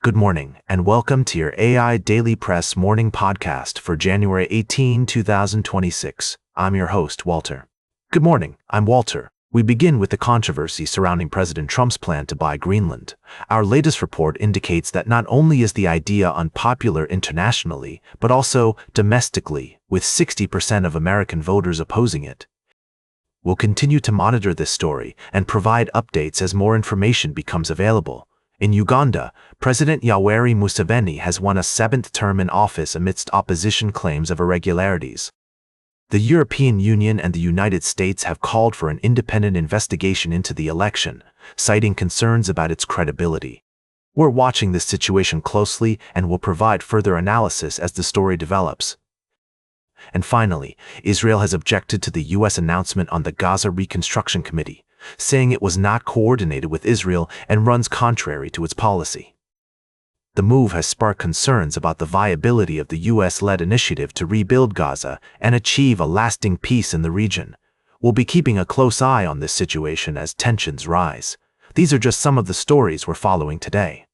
Good morning, and welcome to your AIDailyPress morning podcast for January 18, 2026. I'm your host, Walter. Good morning, I'm Walter. We begin with the controversy surrounding President Trump's plan to buy Greenland. Our latest report indicates that not only is the idea unpopular internationally, but also domestically, with 60% of American voters opposing it. We'll continue to monitor this story and provide updates as more information becomes available. In Uganda, President Yoweri Museveni has won a seventh term in office amidst opposition claims of irregularities. The European Union and the United States have called for an independent investigation into the election, citing concerns about its credibility. We're watching this situation closely and will provide further analysis as the story develops. And finally, Israel has objected to the U.S. announcement on the Gaza Reconstruction Committee, saying it was not coordinated with Israel and runs contrary to its policy. The move has sparked concerns about the viability of the U.S.-led initiative to rebuild Gaza and achieve a lasting peace in the region. We'll be keeping a close eye on this situation as tensions rise. These are just some of the stories we're following today.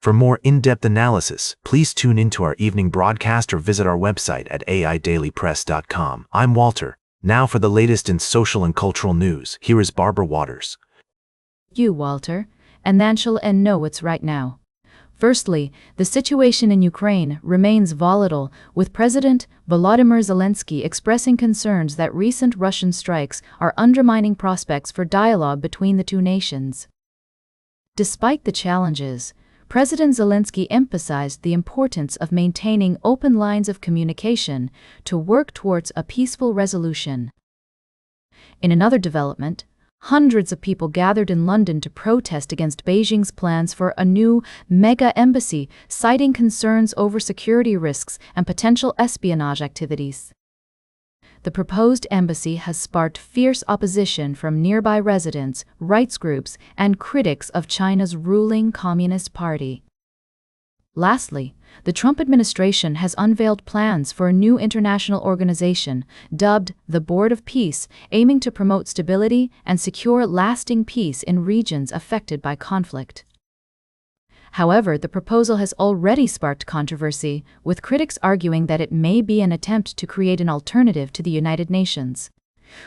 For more in-depth analysis, please tune into our evening broadcast or visit our website at AIDailyPress.com. I'm Walter. Now for the latest in social and cultural news, here is Barbara Waters. You, Walter, and then shall and know what's right now. Firstly, the situation in Ukraine remains volatile, with President Volodymyr Zelensky expressing concerns that recent Russian strikes are undermining prospects for dialogue between the two nations. Despite the challenges, President Zelensky emphasized the importance of maintaining open lines of communication to work towards a peaceful resolution. In another development, hundreds of people gathered in London to protest against Beijing's plans for a new mega-embassy, citing concerns over security risks and potential espionage activities. The proposed embassy has sparked fierce opposition from nearby residents, rights groups, and critics of China's ruling Communist Party. Lastly, the Trump administration has unveiled plans for a new international organization, dubbed the Board of Peace, aiming to promote stability and secure lasting peace in regions affected by conflict. However, the proposal has already sparked controversy, with critics arguing that it may be an attempt to create an alternative to the United Nations.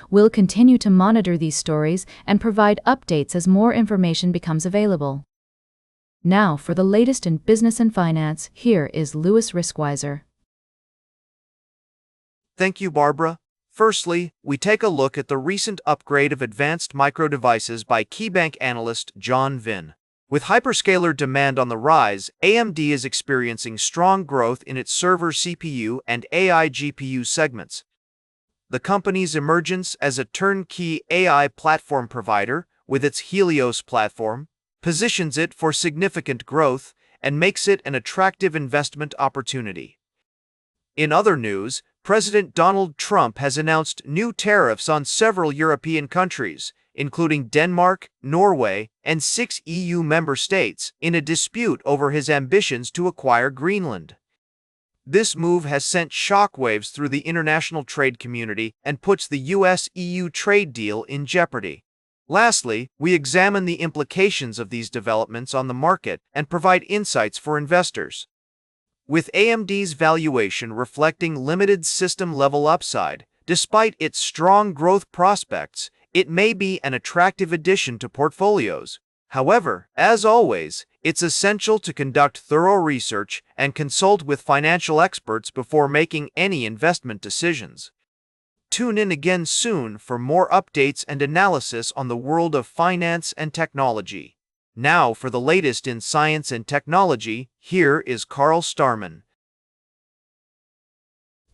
We'll continue to monitor these stories and provide updates as more information becomes available. Now, for the latest in business and finance, here is Louis Riskweiser. Thank you, Barbara. Firstly, we take a look at the recent upgrade of advanced micro devices by KeyBank analyst John Vin. With hyperscaler demand on the rise, AMD is experiencing strong growth in its server CPU and AI GPU segments. The company's emergence as a turnkey AI platform provider with its Helios platform positions it for significant growth and makes it an attractive investment opportunity. In other news, President Donald Trump has announced new tariffs on several European countries, including Denmark, Norway, and 6 EU member states, in a dispute over his ambitions to acquire Greenland. This move has sent shockwaves through the international trade community and puts the US-EU trade deal in jeopardy. Lastly, we examine the implications of these developments on the market and provide insights for investors. With AMD's valuation reflecting limited system-level upside, despite its strong growth prospects, it may be an attractive addition to portfolios. However, as always, it's essential to conduct thorough research and consult with financial experts before making any investment decisions. Tune in again soon for more updates and analysis on the world of finance and technology. Now for the latest in science and technology, here is Carl Starman.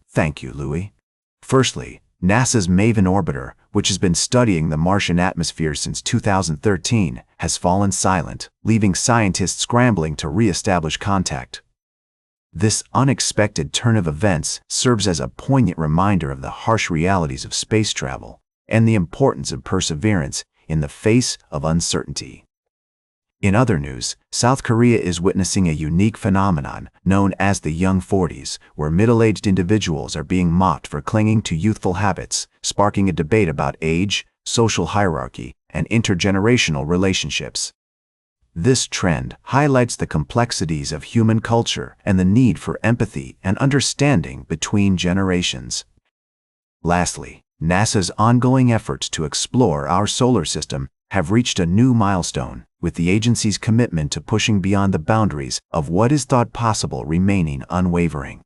Thank you, Louis. Firstly, NASA's MAVEN orbiter, which has been studying the Martian atmosphere since 2013, has fallen silent, leaving scientists scrambling to re-establish contact. This unexpected turn of events serves as a poignant reminder of the harsh realities of space travel and the importance of perseverance in the face of uncertainty. In other news, South Korea is witnessing a unique phenomenon known as the young 40s, where middle-aged individuals are being mocked for clinging to youthful habits, sparking a debate about age, social hierarchy, and intergenerational relationships. This trend highlights the complexities of human culture and the need for empathy and understanding between generations. Lastly, NASA's ongoing efforts to explore our solar system have reached a new milestone, with the agency's commitment to pushing beyond the boundaries of what is thought possible remaining unwavering.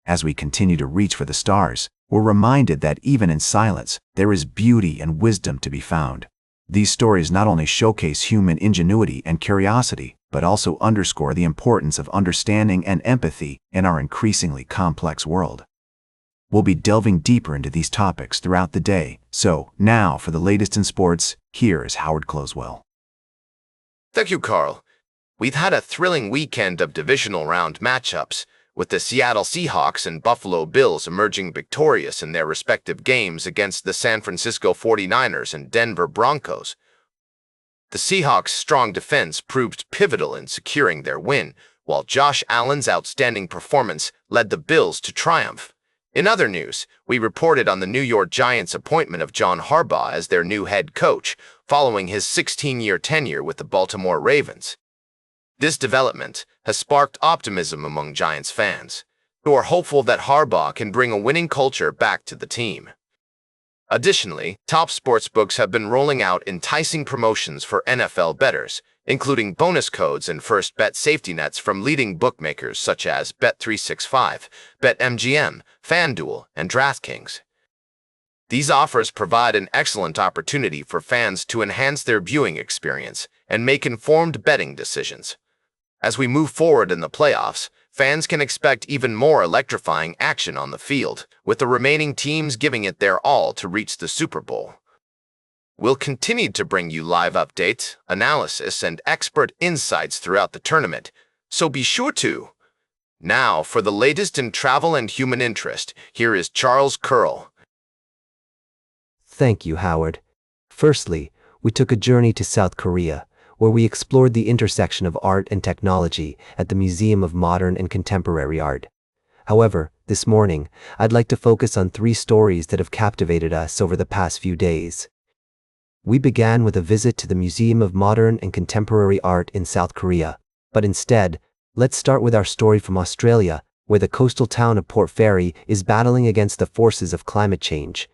As we continue to reach for the stars, we're reminded that even in silence, there is beauty and wisdom to be found. These stories not only showcase human ingenuity and curiosity, but also underscore the importance of understanding and empathy in our increasingly complex world. We'll be delving deeper into these topics throughout the day, so now for the latest in sports, here is Howard Closewell. Thank you, Carl. We've had a thrilling weekend of divisional round matchups, with the Seattle Seahawks and Buffalo Bills emerging victorious in their respective games against the San Francisco 49ers and Denver Broncos. The Seahawks' strong defense proved pivotal in securing their win, while Josh Allen's outstanding performance led the Bills to triumph. In other news, we reported on the New York Giants' appointment of John Harbaugh as their new head coach, following his 16-year tenure with the Baltimore Ravens. This development has sparked optimism among Giants fans, who are hopeful that Harbaugh can bring a winning culture back to the team. Additionally, top sportsbooks have been rolling out enticing promotions for NFL bettors, including bonus codes and first bet safety nets from leading bookmakers such as Bet365, BetMGM, FanDuel, and DraftKings. These offers provide an excellent opportunity for fans to enhance their viewing experience and make informed betting decisions. As we move forward in the playoffs, fans can expect even more electrifying action on the field, with the remaining teams giving it their all to reach the Super Bowl. We'll continue to bring you live updates, analysis, and expert insights throughout the tournament, so be sure to. Now, for the latest in travel and human interest, here is Charles Curl. Thank you, Howard. Firstly, we took a journey to South Korea, where we explored the intersection of art and technology at the Museum of Modern and Contemporary Art. However, this morning, I'd like to focus on 3 stories that have captivated us over the past few days. We began with a visit to the Museum of Modern and Contemporary Art in South Korea, but instead, let's start with our story from Australia, where the coastal town of Port Fairy is battling against the forces of climate change.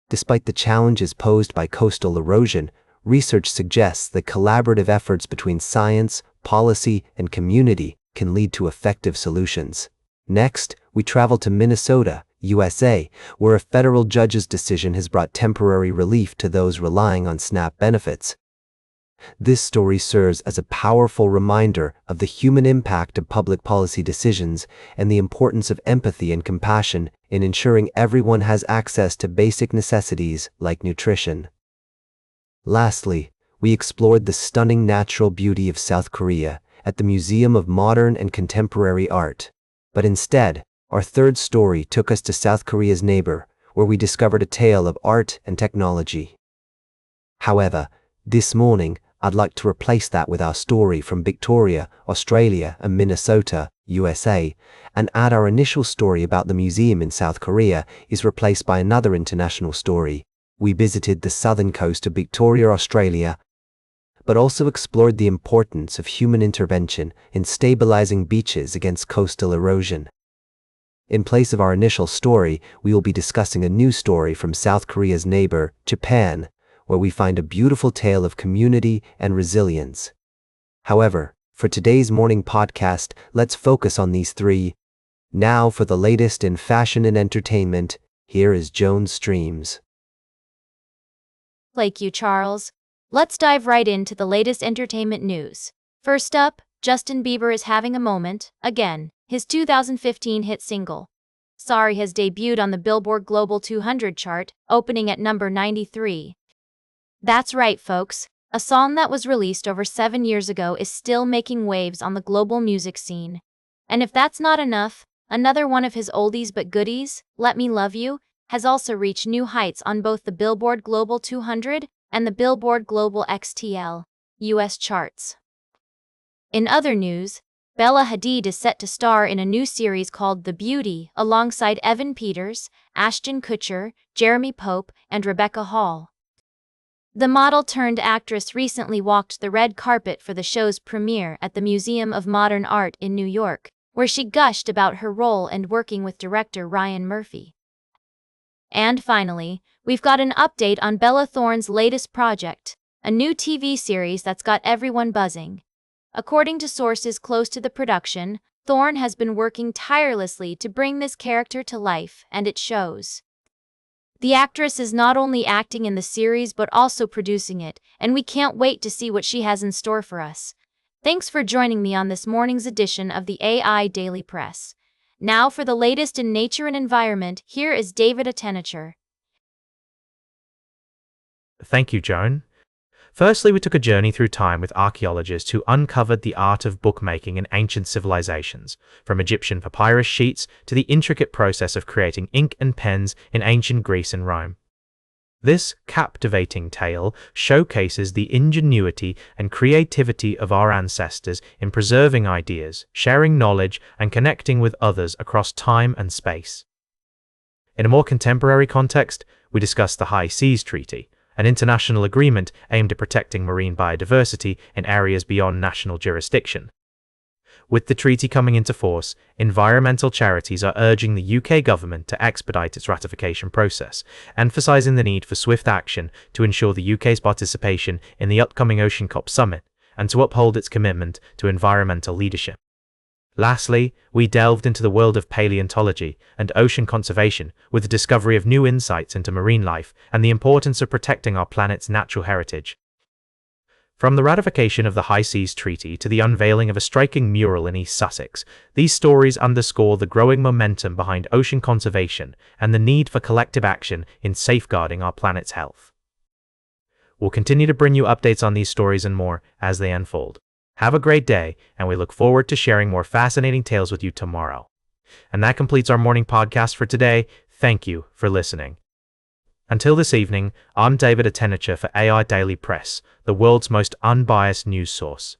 Despite the challenges posed by coastal erosion, research suggests that collaborative efforts between science, policy, and community can lead to effective solutions. Next, we travel to Minnesota, USA, where a federal judge's decision has brought temporary relief to those relying on SNAP benefits. This story serves as a powerful reminder of the human impact of public policy decisions and the importance of empathy and compassion in ensuring everyone has access to basic necessities like nutrition. Lastly, we explored the stunning natural beauty of South Korea at the Museum of Modern and Contemporary Art. But instead, our third story took us to South Korea's neighbor, where we discovered a tale of art and technology. However, this morning, I'd like to replace that with our story from Victoria, Australia, and Minnesota, USA, and add our initial story about the museum in South Korea is replaced by another international story. We visited the southern coast of Victoria, Australia, but also explored the importance of human intervention in stabilizing beaches against coastal erosion. In place of our initial story, we will be discussing a new story from South Korea's neighbor, Japan, where we find a beautiful tale of community and resilience. However, for today's morning podcast, let's focus on these 3. Now for the latest in fashion and entertainment, here is Joan Streams. Thank you, Charles. Let's dive right into the latest entertainment news. First up, Justin Bieber is having a moment, again. His 2015 hit single, Sorry, has debuted on the Billboard Global 200 chart, opening at number 93. That's right, folks. A song that was released over 7 years ago is still making waves on the global music scene. And if that's not enough, another one of his oldies but goodies, Let Me Love You, has also reached new heights on both the Billboard Global 200 and the Billboard Global XTL US charts. In other news, Bella Hadid is set to star in a new series called The Beauty alongside Evan Peters, Ashton Kutcher, Jeremy Pope, and Rebecca Hall. The model-turned-actress recently walked the red carpet for the show's premiere at the Museum of Modern Art in New York, where she gushed about her role and working with director Ryan Murphy. And finally, we've got an update on Bella Thorne's latest project, a new TV series that's got everyone buzzing. According to sources close to the production, Thorne has been working tirelessly to bring this character to life, and it shows. The actress is not only acting in the series but also producing it, and we can't wait to see what she has in store for us. Thanks for joining me on this morning's edition of the AI Daily Press. Now for the latest in nature and environment, here is David Attenacher. Thank you, Joan. Firstly, we took a journey through time with archaeologists who uncovered the art of bookmaking in ancient civilizations, from Egyptian papyrus sheets to the intricate process of creating ink and pens in ancient Greece and Rome. This captivating tale showcases the ingenuity and creativity of our ancestors in preserving ideas, sharing knowledge, and connecting with others across time and space. In a more contemporary context, we discussed the High Seas Treaty, an international agreement aimed at protecting marine biodiversity in areas beyond national jurisdiction. With the treaty coming into force, environmental charities are urging the UK government to expedite its ratification process, emphasising the need for swift action to ensure the UK's participation in the upcoming Ocean COP summit and to uphold its commitment to environmental leadership. Lastly, we delved into the world of paleontology and ocean conservation with the discovery of new insights into marine life and the importance of protecting our planet's natural heritage. From the ratification of the High Seas Treaty to the unveiling of a striking mural in East Sussex, these stories underscore the growing momentum behind ocean conservation and the need for collective action in safeguarding our planet's health. We'll continue to bring you updates on these stories and more as they unfold. Have a great day, and we look forward to sharing more fascinating tales with you tomorrow. And that completes our morning podcast for today. Thank you for listening. Until this evening, I'm David Attenacher for AI Daily Press, the world's most unbiased news source.